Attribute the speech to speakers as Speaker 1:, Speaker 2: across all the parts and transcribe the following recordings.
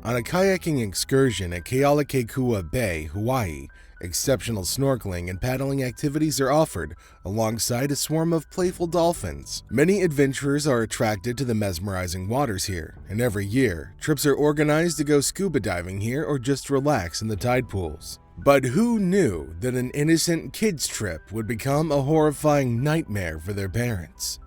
Speaker 1: On a kayaking excursion at Kealakekua Bay, Hawaii, exceptional snorkeling and paddling activities are offered alongside a swarm of playful dolphins. Many adventurers are attracted to the mesmerizing waters here, and every year, trips are organized to go scuba diving here or just relax in the tide pools. But who knew that an innocent kids trip would become a horrifying nightmare for their parents?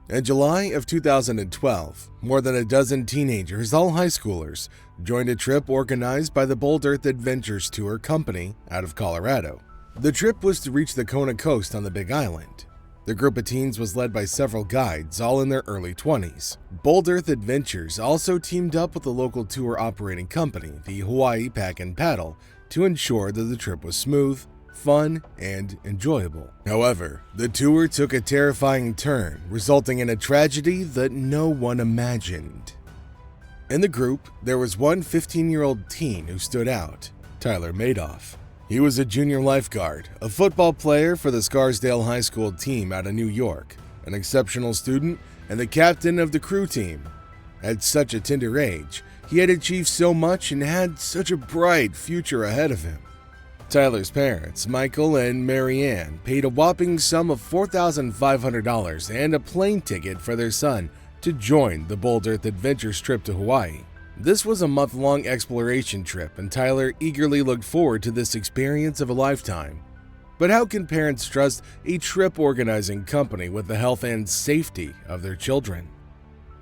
Speaker 1: In July of 2012, more than a dozen teenagers, all high schoolers, joined a trip organized by the Bold Earth Adventures Tour Company out of Colorado. The trip was to reach the Kona Coast on the Big Island. The group of teens was led by several guides, all in their early 20s. Bold Earth Adventures also teamed up with the local tour operating company, the Hawaii Pack and Paddle, to ensure that the trip was smooth, fun, and enjoyable. However, the tour took a terrifying turn, resulting in a tragedy that no one imagined. In the group, there was one 15-year-old teen who stood out, Tyler Madoff. He was a junior lifeguard, a football player for the Scarsdale High School team out of New York, an exceptional student, and the captain of the crew team. At such a tender age, he had achieved so much and had such a bright future ahead of him. Tyler's parents, Michael and Marianne, paid a whopping sum of $4,500 and a plane ticket for their son to join the Bold Earth Adventures trip to Hawaii. This was a month-long exploration trip, and Tyler eagerly looked forward to this experience of a lifetime. But how can parents trust a trip organizing company with the health and safety of their children?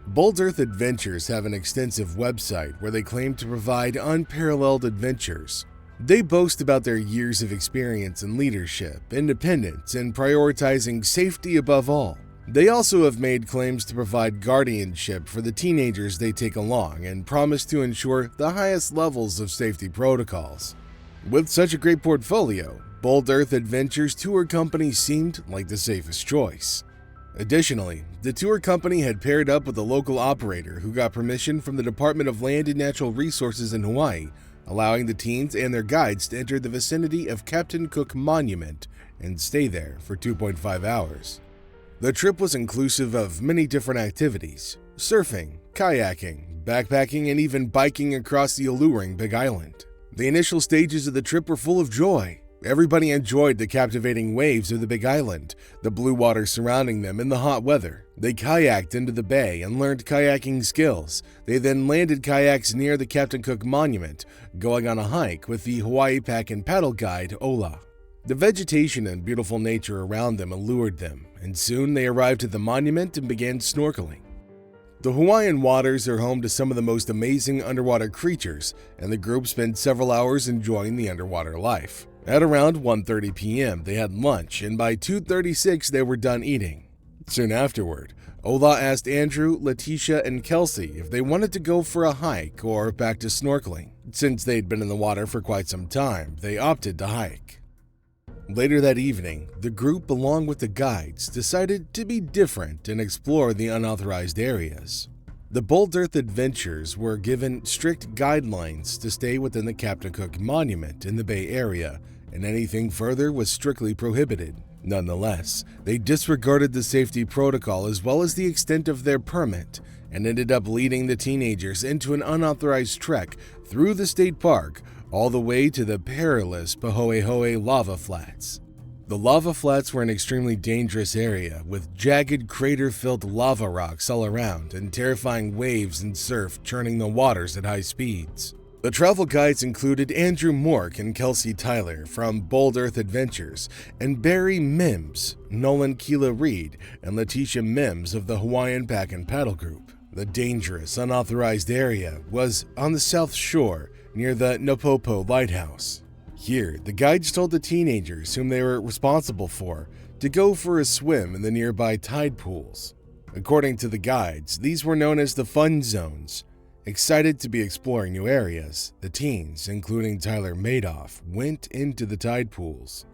Speaker 1: Bold Earth Adventures have an extensive website where they claim to provide unparalleled adventures. They boast about their years of experience in leadership, independence, and prioritizing safety above all. They also have made claims to provide guardianship for the teenagers they take along and promise to ensure the highest levels of safety protocols. With such a great portfolio, Bold Earth Adventures Tour Company seemed like the safest choice. Additionally, the tour company had paired up with a local operator who got permission from the Department of Land and Natural Resources in Hawaii, allowing the teens and their guides to enter the vicinity of Captain Cook Monument and stay there for 2.5 hours. The trip was inclusive of many different activities: surfing, kayaking, backpacking, and even biking across the alluring Big Island. The initial stages of the trip were full of joy. Everybody enjoyed the captivating waves of the Big Island, the blue water surrounding them in the hot weather. They kayaked into the bay and learned kayaking skills. They then landed kayaks near the Captain Cook Monument, going on a hike with the Hawaii Pack and Paddle guide, Ola. The vegetation and beautiful nature around them allured them, and soon they arrived at the monument and began snorkeling. The Hawaiian waters are home to some of the most amazing underwater creatures, and the group spent several hours enjoying the underwater life. At around 1:30 p.m., they had lunch, and by 2:36 they were done eating. Soon afterward, Ola asked Andrew, Letitia, and Kelsey if they wanted to go for a hike or back to snorkeling. Since they'd been in the water for quite some time, they opted to hike. Later that evening, the group, along with the guides, decided to be different and explore the unauthorized areas. The Bold Earth Adventures were given strict guidelines to stay within the Captain Cook Monument in the Bay Area, and anything further was strictly prohibited. Nonetheless, they disregarded the safety protocol as well as the extent of their permit, and ended up leading the teenagers into an unauthorized trek through the state park all the way to the perilous Pahoehoe lava flats. The lava flats were an extremely dangerous area with jagged crater-filled lava rocks all around and terrifying waves and surf churning the waters at high speeds. The travel guides included Andrew Mork and Kelsey Tyler from Bold Earth Adventures, and Barry Mims, Nolan Keela Reed, and Letitia Mims of the Hawaiian Pack and Paddle Group. The dangerous, unauthorized area was on the south shore near the Napopo Lighthouse. Here, the guides told the teenagers, whom they were responsible for, to go for a swim in the nearby tide pools. According to the guides, these were known as the fun zones. Excited to be exploring new areas, the teens, including Tyler Madoff, went into the tide pools.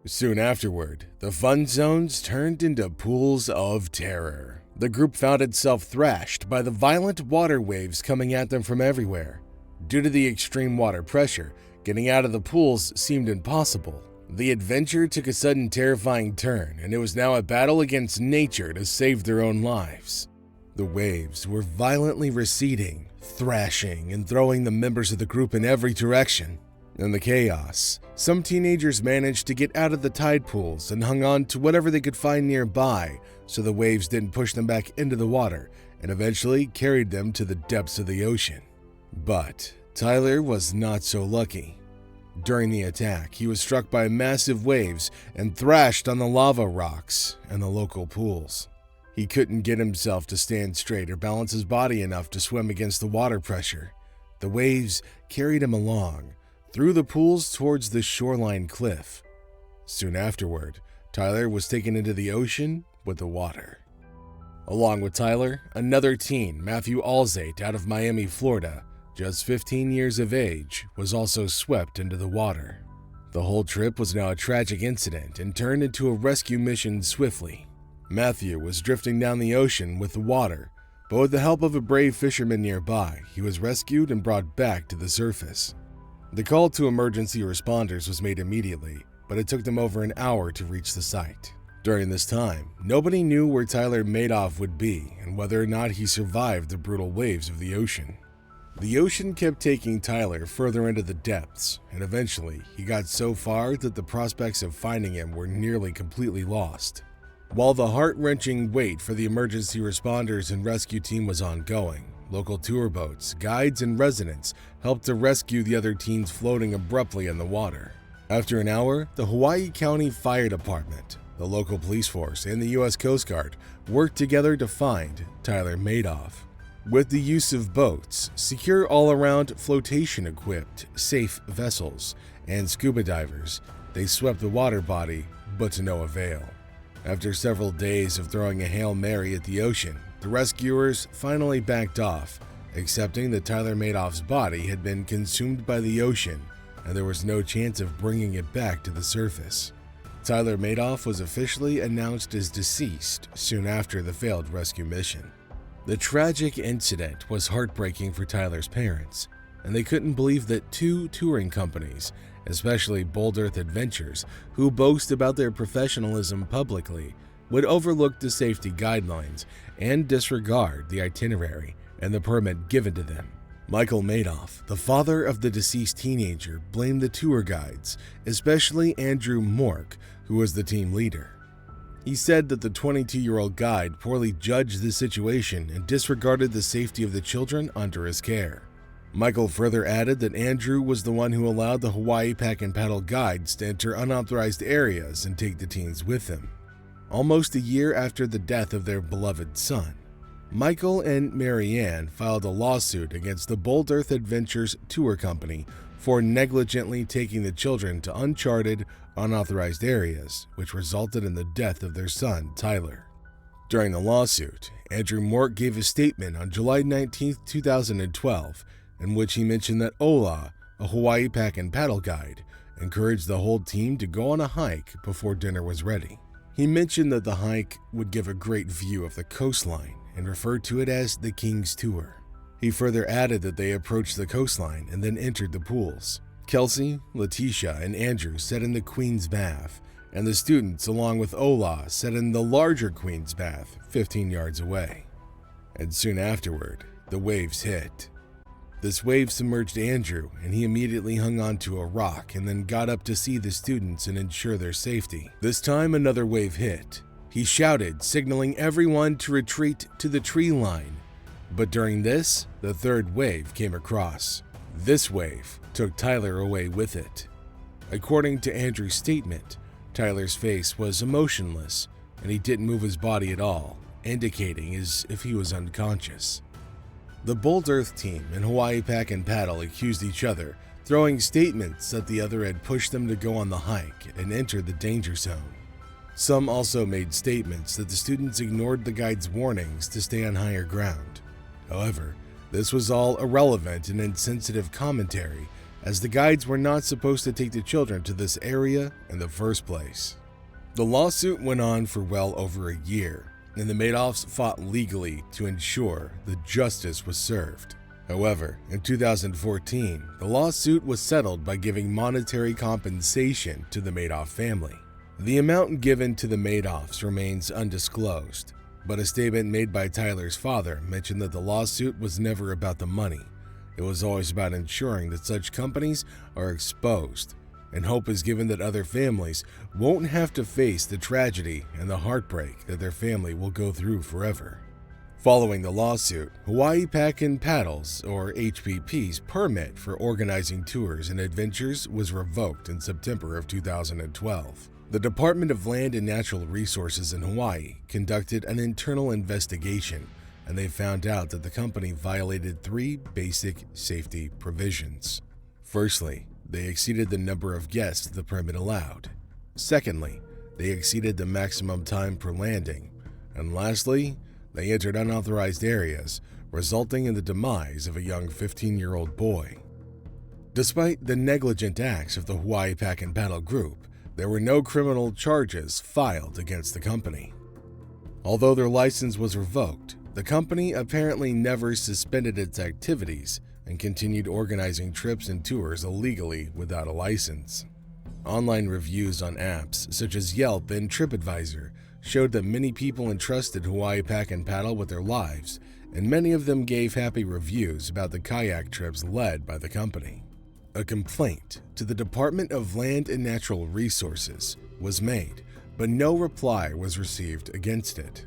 Speaker 1: Soon afterward, the fun zones turned into pools of terror. The group found itself thrashed by the violent water waves coming at them from everywhere. Due to the extreme water pressure, getting out of the pools seemed impossible. The adventure took a sudden terrifying turn, and it was now a battle against nature to save their own lives. The waves were violently receding, thrashing, and throwing the members of the group in every direction. In the chaos, some teenagers managed to get out of the tide pools and hung on to whatever they could find nearby so the waves didn't push them back into the water and eventually carried them to the depths of the ocean. But Tyler was not so lucky. During the attack, he was struck by massive waves and thrashed on the lava rocks and the local pools. He couldn't get himself to stand straight or balance his body enough to swim against the water pressure. The waves carried him along, through the pools towards the shoreline cliff. Soon afterward, Tyler was taken into the ocean with the water. Along with Tyler, another teen, Matthew Alzate, out of Miami, Florida, just 15 years of age, was also swept into the water. The whole trip was now a tragic incident and turned into a rescue mission swiftly. Matthew was drifting down the ocean with the water, but with the help of a brave fisherman nearby, he was rescued and brought back to the surface. The call to emergency responders was made immediately, but it took them over an hour to reach the site. During this time, nobody knew where Tyler Madoff would be and whether or not he survived the brutal waves of the ocean. The ocean kept taking Tyler further into the depths, and eventually he got so far that the prospects of finding him were nearly completely lost. While the heart-wrenching wait for the emergency responders and rescue team was ongoing, local tour boats, guides, and residents helped to rescue the other teens floating abruptly in the water. After an hour, the Hawaii County Fire Department, the local police force, and the U.S. Coast Guard worked together to find Tyler Madoff. With the use of boats, secure all-around flotation-equipped, safe vessels, and scuba divers, they swept the water body, but to no avail. After several days of throwing a Hail Mary at the ocean, the rescuers finally backed off, accepting that Tyler Madoff's body had been consumed by the ocean and there was no chance of bringing it back to the surface. Tyler Madoff was officially announced as deceased soon after the failed rescue mission. The tragic incident was heartbreaking for Tyler's parents, and they couldn't believe that two touring companies, especially Bold Earth Adventures, who boast about their professionalism publicly, would overlook the safety guidelines and disregard the itinerary and the permit given to them. Michael Madoff, the father of the deceased teenager, blamed the tour guides, especially Andrew Mork, who was the team leader. He said that the 22-year-old guide poorly judged the situation and disregarded the safety of the children under his care. Michael further added that Andrew was the one who allowed the Hawaii Pack and Paddle guides to enter unauthorized areas and take the teens with them. Almost a year after the death of their beloved son, Michael and Marianne filed a lawsuit against the Bold Earth Adventures tour company for negligently taking the children to uncharted, unauthorized areas, which resulted in the death of their son, Tyler. During the lawsuit, Andrew Mork gave a statement on July 19, 2012, in which he mentioned that Ola, a Hawaii Pack and Paddle guide, encouraged the whole team to go on a hike before dinner was ready. He mentioned that the hike would give a great view of the coastline and referred to it as the King's Tour. He further added that they approached the coastline and then entered the pools. Kelsey, Letitia, and Andrew sat in the Queen's Bath, and the students, along with Ola, sat in the larger Queen's Bath 15 yards away. And soon afterward, the waves hit. This wave submerged Andrew, and he immediately hung onto a rock and then got up to see the students and ensure their safety. This time, another wave hit. He shouted, signaling everyone to retreat to the tree line. But during this, the third wave came across. This wave took Tyler away with it. According to Andrew's statement, Tyler's face was emotionless, and he didn't move his body at all, indicating as if he was unconscious. The Bold Earth team and Hawaii Pack and Paddle accused each other, throwing statements that the other had pushed them to go on the hike and enter the danger zone. Some also made statements that the students ignored the guide's warnings to stay on higher ground. However, this was all irrelevant and insensitive commentary, as the guides were not supposed to take the children to this area in the first place. The lawsuit went on for well over a year, and the Madoffs fought legally to ensure that justice was served. However, in 2014, the lawsuit was settled by giving monetary compensation to the Madoff family. The amount given to the Madoffs remains undisclosed. But a statement made by Tyler's father mentioned that the lawsuit was never about the money. It was always about ensuring that such companies are exposed, and hope is given that other families won't have to face the tragedy and the heartbreak that their family will go through forever. Following the lawsuit, Hawaii Pack and Paddle's, or HPP's, permit for organizing tours and adventures was revoked in September of 2012. The Department of Land and Natural Resources in Hawaii conducted an internal investigation, and they found out that the company violated 3 basic safety provisions. Firstly, they exceeded the number of guests the permit allowed. Secondly, they exceeded the maximum time per landing. And lastly, they entered unauthorized areas, resulting in the demise of a young 15-year-old boy. Despite the negligent acts of the Hawaii Pack and Paddle group, there were no criminal charges filed against the company. Although their license was revoked, the company apparently never suspended its activities and continued organizing trips and tours illegally without a license. Online reviews on apps such as Yelp and TripAdvisor showed that many people entrusted Hawaii Pack and Paddle with their lives, and many of them gave happy reviews about the kayak trips led by the company. A complaint to the Department of Land and Natural Resources was made, but no reply was received against it.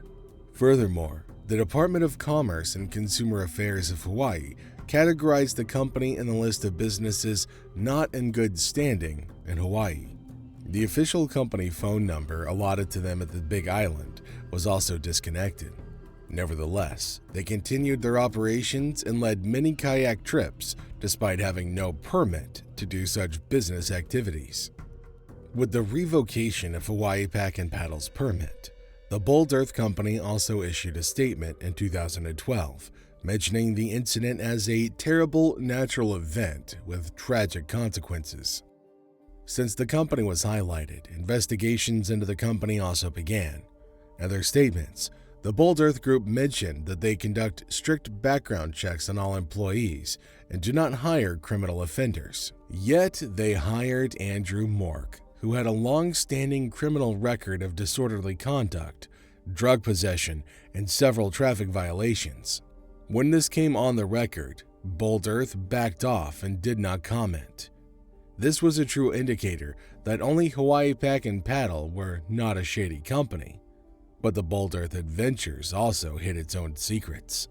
Speaker 1: Furthermore, the Department of Commerce and Consumer Affairs of Hawaii categorized the company in the list of businesses not in good standing in Hawaii. The official company phone number allotted to them at the Big Island was also disconnected. Nevertheless, they continued their operations and led many kayak trips despite having no permit to do such business activities. With the revocation of Hawaii Pack and Paddle's permit, the Bold Earth Company also issued a statement in 2012 mentioning the incident as a terrible natural event with tragic consequences. Since the company was highlighted, investigations into the company also began. In their statements, the Bold Earth Group mentioned that they conduct strict background checks on all employees and do not hire criminal offenders. Yet they hired Andrew Mork, who had a long-standing criminal record of disorderly conduct, drug possession, and several traffic violations. When this came on the record, Bold Earth backed off and did not comment. This was a true indicator that only Hawaii Pack and Paddle were not a shady company, but the Bold Earth Adventures also hid its own secrets.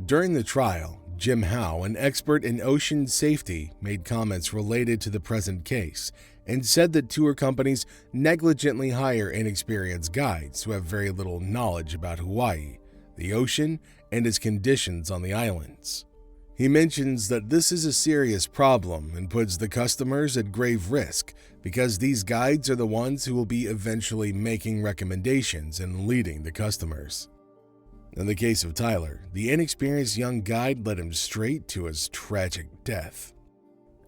Speaker 1: During the trial, Jim Howe, an expert in ocean safety, made comments related to the present case and said that tour companies negligently hire inexperienced guides who have very little knowledge about Hawaii, the ocean, and its conditions on the islands. He mentions that this is a serious problem and puts the customers at grave risk because these guides are the ones who will be eventually making recommendations and leading the customers. In the case of Tyler, the inexperienced young guide led him straight to his tragic death.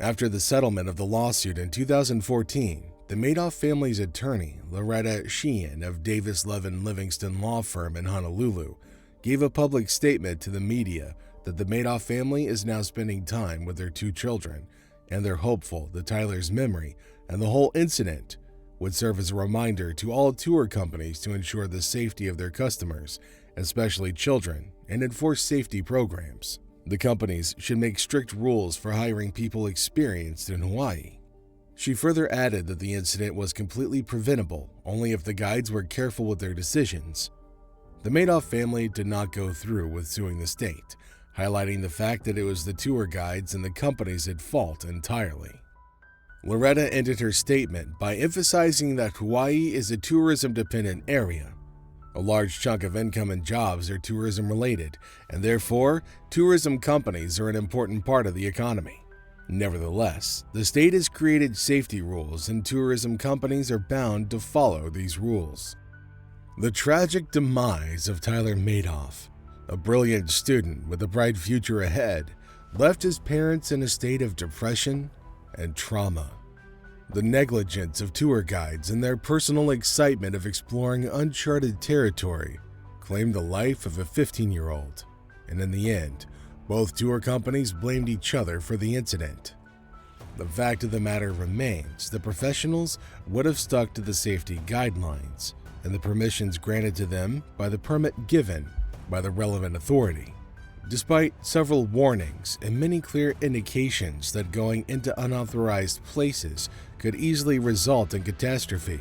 Speaker 1: After the settlement of the lawsuit in 2014, the Madoff family's attorney, Loretta Sheehan of Davis Levin Livingston Law Firm in Honolulu, gave a public statement to the media that the Madoff family is now spending time with their 2 children, and they're hopeful that Tyler's memory and the whole incident would serve as a reminder to all tour companies to ensure the safety of their customers, especially children, and enforce safety programs. The companies should make strict rules for hiring people experienced in Hawaii. She further added that the incident was completely preventable only if the guides were careful with their decisions. The Madoff family did not go through with suing the state, highlighting the fact that it was the tour guides and the companies at fault entirely. Loretta ended her statement by emphasizing that Hawaii is a tourism-dependent area. A large chunk of income and jobs are tourism-related, and therefore, tourism companies are an important part of the economy. Nevertheless, the state has created safety rules, and tourism companies are bound to follow these rules. The tragic demise of Tyler Madoff, a brilliant student with a bright future ahead, left his parents in a state of depression and trauma. The negligence of tour guides and their personal excitement of exploring uncharted territory claimed the life of a 15-year-old, and in the end, both tour companies blamed each other for the incident. The fact of the matter remains that professionals would have stuck to the safety guidelines, and the permissions granted to them by the permit given by the relevant authority. Despite several warnings and many clear indications that going into unauthorized places could easily result in catastrophe,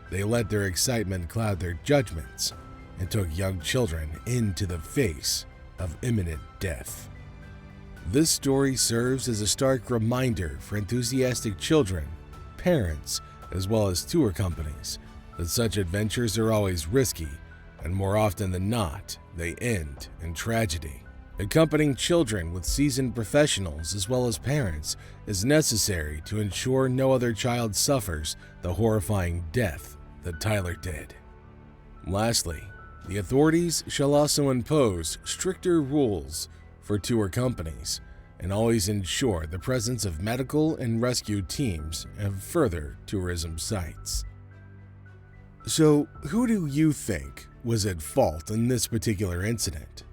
Speaker 1: they let their excitement cloud their judgments and took young children into the face of imminent death. This story serves as a stark reminder for enthusiastic children, parents, as well as tour companies that such adventures are always risky, and more often than not, they end in tragedy. Accompanying children with seasoned professionals as well as parents is necessary to ensure no other child suffers the horrifying death that Tyler did. Lastly, the authorities shall also impose stricter rules for tour companies and always ensure the presence of medical and rescue teams at further tourism sites. So, who do you think was at fault in this particular incident?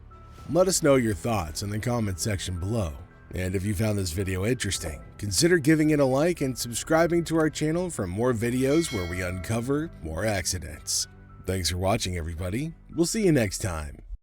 Speaker 1: Let us know your thoughts in the comment section below. And if you found this video interesting, consider giving it a like and subscribing to our channel for more videos where we uncover more accidents. Thanks for watching, everybody. We'll see you next time.